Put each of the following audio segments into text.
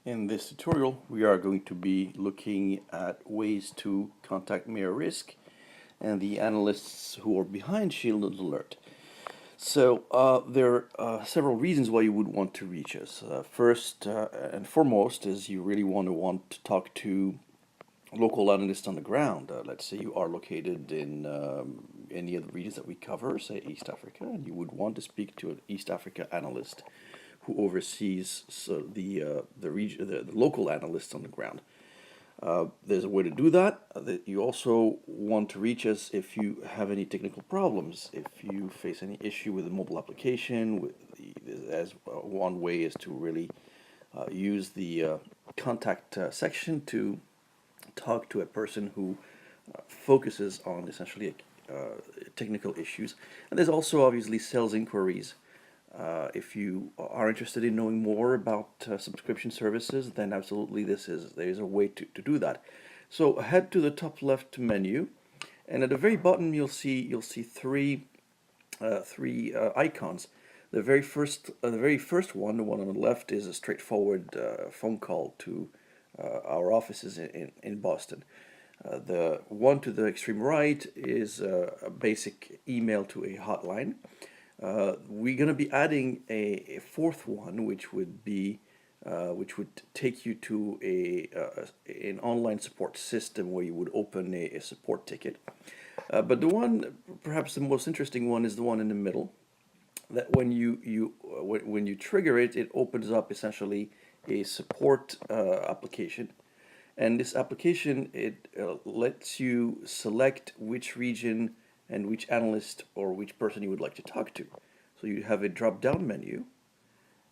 In this tutorial, we are going to be looking at ways to contact Mirror Risk and the analysts who are behind Shielded Alert. So there are several reasons why you would want to reach us. First and foremost is you really want to talk to local analysts on the ground. Let's say you are located in any of the regions that we cover, say East Africa, and you would want to speak to an East Africa analyst who oversees the local analysts on the ground. There's a way to do that. You also want to reach us if you have any technical problems, if you face any issue with the mobile application. One way is to really use the contact section to talk to a person who focuses on essentially technical issues. And there's also obviously sales inquiries. If you are interested in knowing more about subscription services, then absolutely there's a way to do that. So head to the top left menu, and at the very bottom you'll see three icons. The very first one, the one on the left, is a straightforward phone call to our offices in Boston. The one to the extreme right is a basic email to a hotline. We're going to be adding a fourth one, which would take you to an online support system where you would open a support ticket. But the one, perhaps the most interesting one, is the one in the middle. That when you trigger it, it opens up essentially a support application. And this application, it lets you select which region and which analyst or which person you would like to talk to. So you have a drop-down menu,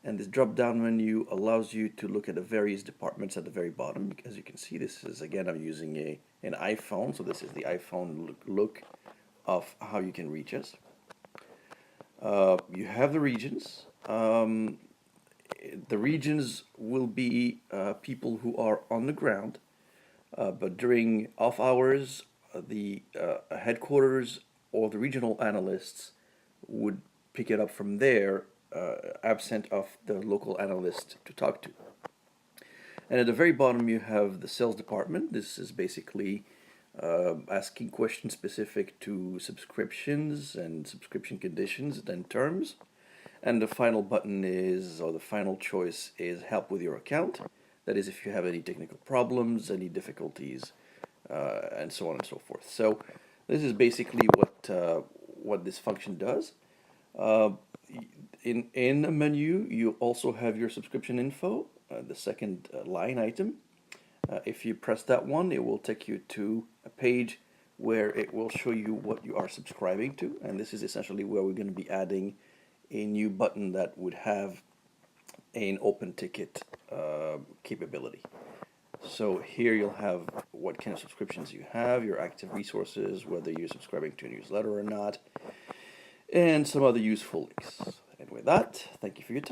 and this drop-down menu allows you to look at the various departments at the very bottom. As you can see, this is, again, I'm using an iPhone, so this is the iPhone look of how you can reach us. You have the regions. The regions will be people who are on the ground, but during off hours, the headquarters or the regional analysts would pick it up from there, absent of the local analyst to talk to. And at the very bottom, you have the sales department. This is basically asking questions specific to subscriptions and subscription conditions and terms. And the final button or the final choice is help with your account. That is, if you have any technical problems, any difficulties, and so on and so forth. So this is basically what this function does. In the menu, you also have your subscription info, the second line item. If you press that one, it will take you to a page where it will show you what you are subscribing to, and this is essentially where we're going to be adding a new button that would have an open ticket capability. So here you'll have what kind of subscriptions you have, your active resources, whether you're subscribing to a newsletter or not, and some other useful links. And with that, thank you for your time.